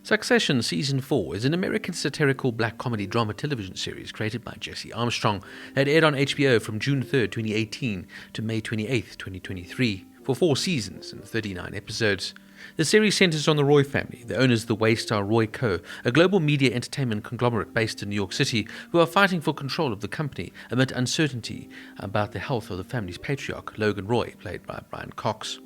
Succession Season 4 is an American satirical black comedy drama television series created by Jesse Armstrong that aired on HBO from June 3, 2018 to May 28, 2023 for 4 seasons and 39 episodes. The series centers on the Roy family, the owners of the Waystar RoyCo, a global media entertainment conglomerate based in New York City, who are fighting for control of the company amid uncertainty about the health of the family's patriarch, Logan Roy, played by Brian Cox.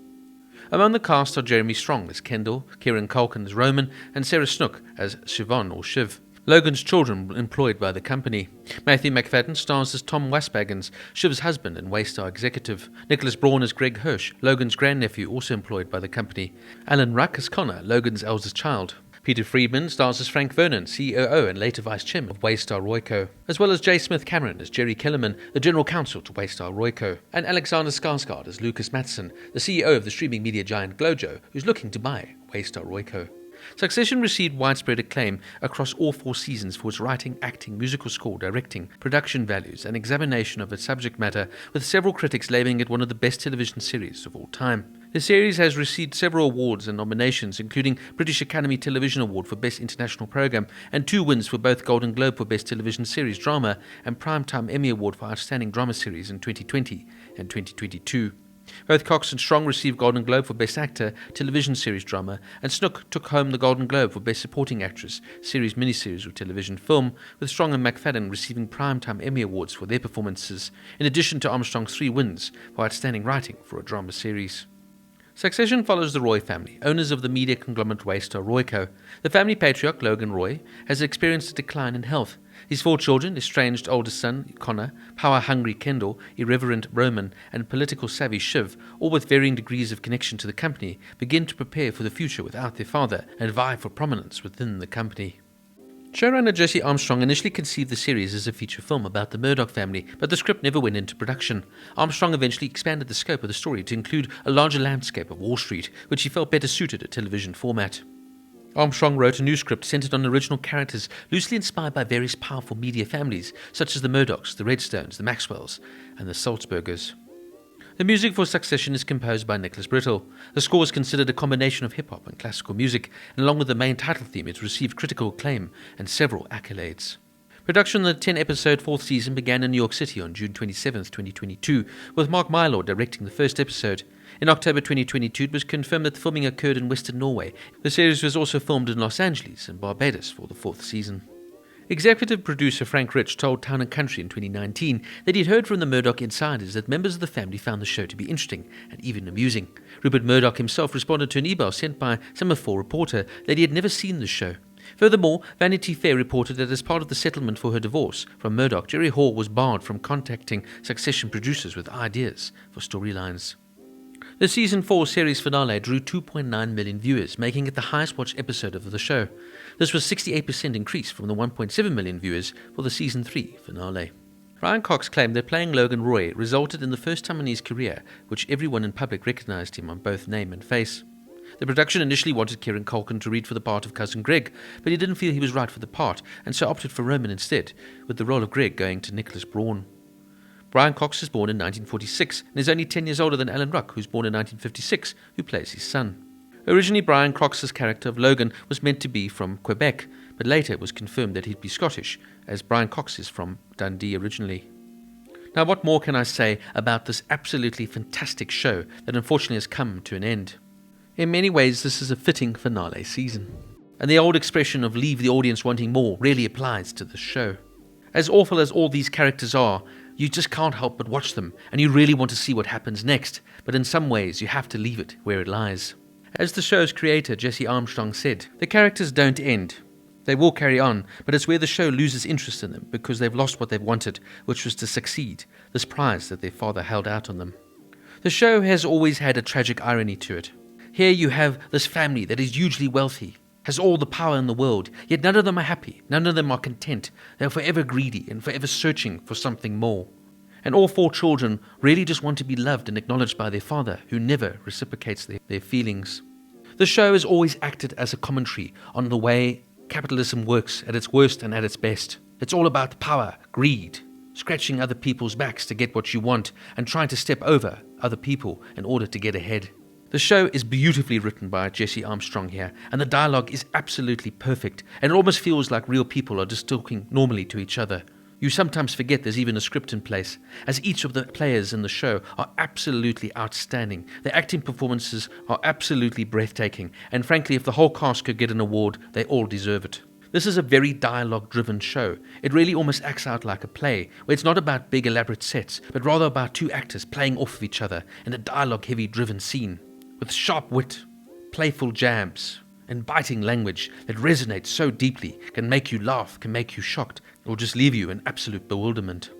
Among the cast are Jeremy Strong as Kendall, Kieran Culkin as Roman, and Sarah Snook as Siobhan or Shiv, Logan's children employed by the company. Matthew McFadden stars as Tom Wasbaggins, Shiv's husband and Waystar executive. Nicholas Braun as Greg Hirsch, Logan's grandnephew also employed by the company. Alan Ruck as Connor, Logan's eldest child. Peter Friedman stars as Frank Vernon, COO and later Vice Chairman of Waystar RoyCo, as well as J. Smith Cameron as Jerry Kellerman, the General Counsel to Waystar RoyCo, and Alexander Skarsgård as Lucas Matson, the CEO of the streaming media giant Glojo, who's looking to buy Waystar RoyCo. Succession received widespread acclaim across all 4 seasons for its writing, acting, musical score, directing, production values, and examination of its subject matter, with several critics labelling it one of the best television series of all time. The series has received several awards and nominations, including British Academy Television Award for Best International Programme and 2 wins for both Golden Globe for Best Television Series Drama and Primetime Emmy Award for Outstanding Drama Series in 2020 and 2022. Both Cox and Strong received Golden Globe for Best Actor, Television Series Drama, and Snook took home the Golden Globe for Best Supporting Actress, Series, Miniseries or Television Film, with Strong and McFadden receiving Primetime Emmy Awards for their performances, in addition to Armstrong's 3 wins for Outstanding Writing for a Drama Series. Succession follows the Roy family, owners of the media conglomerate Waystar RoyCo. The family patriarch, Logan Roy, has experienced a decline in health. His 4 children, estranged oldest son, Connor, power-hungry Kendall, irreverent Roman, and political-savvy Shiv, all with varying degrees of connection to the company, begin to prepare for the future without their father and vie for prominence within the company. Showrunner Jesse Armstrong initially conceived the series as a feature film about the Murdoch family, but the script never went into production. Armstrong eventually expanded the scope of the story to include a larger landscape of Wall Street, which he felt better suited a television format. Armstrong wrote a new script centered on original characters loosely inspired by various powerful media families, such as the Murdochs, the Redstones, the Maxwells, and the Salzburgers. The music for Succession is composed by Nicholas Brittle. The score is considered a combination of hip-hop and classical music, and along with the main title theme, it received critical acclaim and several accolades. Production of the 10-episode 4th season began in New York City on June 27, 2022, with Mark Mylord directing the first episode. In October 2022, it was confirmed that the filming occurred in Western Norway. The series was also filmed in Los Angeles and Barbados for the 4th season. Executive producer Frank Rich told Town & Country in 2019 that he'd heard from the Murdoch insiders that members of the family found the show to be interesting and even amusing. Rupert Murdoch himself responded to an email sent by Semaphore reporter that he had never seen the show. Furthermore, Vanity Fair reported that as part of the settlement for her divorce from Murdoch, Jerry Hall was barred from contacting Succession producers with ideas for storylines. The Season 4 series finale drew 2.9 million viewers, making it the highest watched episode of the show. This was a 68% increase from the 1.7 million viewers for the Season 3 finale. Brian Cox claimed that playing Logan Roy resulted in the first time in his career which everyone in public recognized him on both name and face. The production initially wanted Kieran Culkin to read for the part of Cousin Greg, but he didn't feel he was right for the part, and so opted for Roman instead, with the role of Greg going to Nicholas Braun. Brian Cox was born in 1946 and is only 10 years older than Alan Ruck, who's born in 1956, who plays his son. Originally, Brian Cox's character of Logan was meant to be from Quebec, but later it was confirmed that he'd be Scottish, as Brian Cox is from Dundee originally. Now, what more can I say about this absolutely fantastic show that unfortunately has come to an end? In many ways, this is a fitting finale season. And the old expression of leave the audience wanting more really applies to this show. As awful as all these characters are, you just can't help but watch them, and you really want to see what happens next, but in some ways you have to leave it where it lies. As the show's creator, Jesse Armstrong, said, the characters don't end. They will carry on, but it's where the show loses interest in them because they've lost what they've wanted, which was to succeed, this prize that their father held out on them. The show has always had a tragic irony to it. Here you have this family that is hugely wealthy, has all the power in the world, yet none of them are happy, none of them are content. They are forever greedy and forever searching for something more. And all 4 children really just want to be loved and acknowledged by their father, who never reciprocates their feelings. The show has always acted as a commentary on the way capitalism works at its worst and at its best. It's all about power, greed, scratching other people's backs to get what you want, and trying to step over other people in order to get ahead. The show is beautifully written by Jesse Armstrong here, and the dialogue is absolutely perfect, and it almost feels like real people are just talking normally to each other. You sometimes forget there's even a script in place, as each of the players in the show are absolutely outstanding. Their acting performances are absolutely breathtaking, and frankly, if the whole cast could get an award, they all deserve it. This is a very dialogue-driven show. It really almost acts out like a play, where it's not about big elaborate sets, but rather about two actors playing off of each other in a dialogue-heavy driven scene, with sharp wit, playful jabs, and biting language that resonates so deeply, can make you laugh, can make you shocked, or just leave you in absolute bewilderment.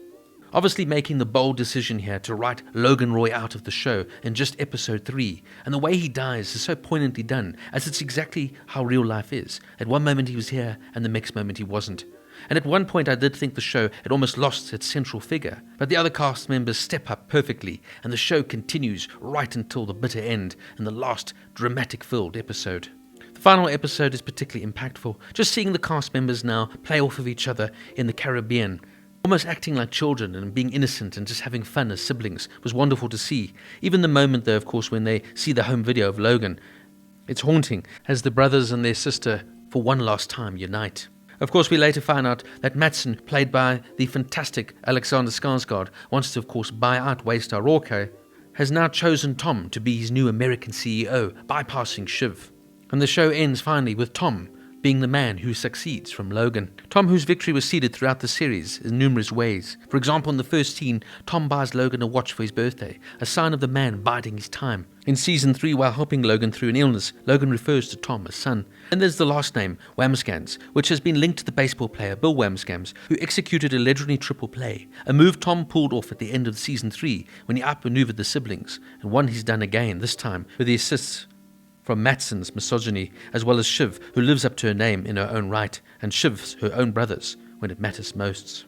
Obviously making the bold decision here to write Logan Roy out of the show in just episode 3, and the way he dies is so poignantly done, as it's exactly how real life is. At one moment he was here, and the next moment he wasn't. And at one point I did think the show had almost lost its central figure, but the other cast members step up perfectly, and the show continues right until the bitter end in the last dramatic-filled episode. The final episode is particularly impactful, just seeing the cast members now play off of each other in the Caribbean, almost acting like children and being innocent and just having fun as siblings was wonderful to see. Even the moment though, of course, when they see the home video of Logan, it's haunting as the brothers and their sister for one last time unite. Of course, we later find out that Madsen, played by the fantastic Alexander Skarsgård, wants to, of course, buy out Waystar RoyCo, has now chosen Tom to be his new American CEO, bypassing Shiv. And the show ends finally with Tom being the man who succeeds from Logan. Tom, whose victory was seeded throughout the series in numerous ways. For example, in the first scene, Tom buys Logan a watch for his birthday, a sign of the man biding his time. In season 3, while helping Logan through an illness, Logan refers to Tom as son. And there's the last name, Wamsgans, which has been linked to the baseball player Bill Wamsgans, who executed a legendary triple play, a move Tom pulled off at the end of season 3 when he outmaneuvered the siblings, and one he's done again, this time with the assists from Madsen's misogyny, as well as Shiv, who lives up to her name in her own right, and Shiv's her own brothers when it matters most.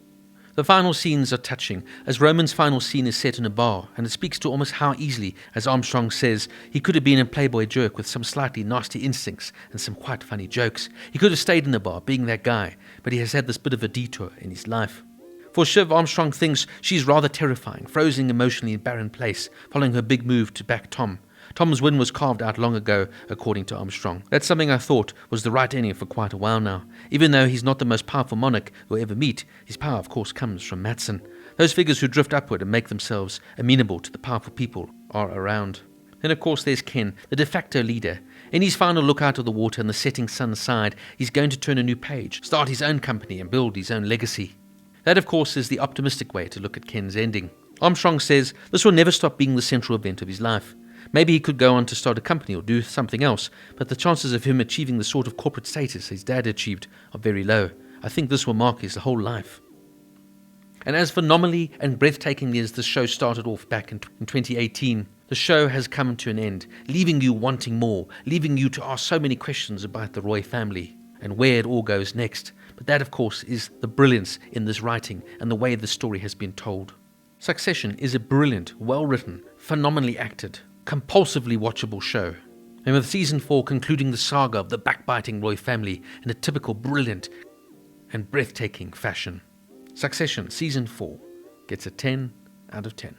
The final scenes are touching, as Roman's final scene is set in a bar, and it speaks to almost how easily, as Armstrong says, he could have been a playboy jerk with some slightly nasty instincts and some quite funny jokes. He could have stayed in the bar, being that guy, but he has had this bit of a detour in his life. For Shiv, Armstrong thinks she's rather terrifying, frozen emotionally in barren place, following her big move to back Tom. Tom's win was carved out long ago, according to Armstrong. That's something I thought was the right ending for quite a while now. Even though he's not the most powerful monarch we'll ever meet, his power, of course, comes from Madsen. Those figures who drift upward and make themselves amenable to the powerful people are around. Then, of course, there's Ken, the de facto leader. In his final look out of the water and the setting sun's side, he's going to turn a new page, start his own company and build his own legacy. That, of course, is the optimistic way to look at Ken's ending. Armstrong says this will never stop being the central event of his life. Maybe he could go on to start a company or do something else, but the chances of him achieving the sort of corporate status his dad achieved are very low. I think this will mark his whole life. And as phenomenally and breathtakingly as the show started off back in 2018, the show has come to an end, leaving you wanting more, leaving you to ask so many questions about the Roy family and where it all goes next. But that, of course, is the brilliance in this writing and the way the story has been told. Succession is a brilliant, well-written, phenomenally acted, compulsively watchable show, and with season 4 concluding the saga of the backbiting Roy family in a typical brilliant and breathtaking fashion. Succession season 4 gets a 10 out of 10.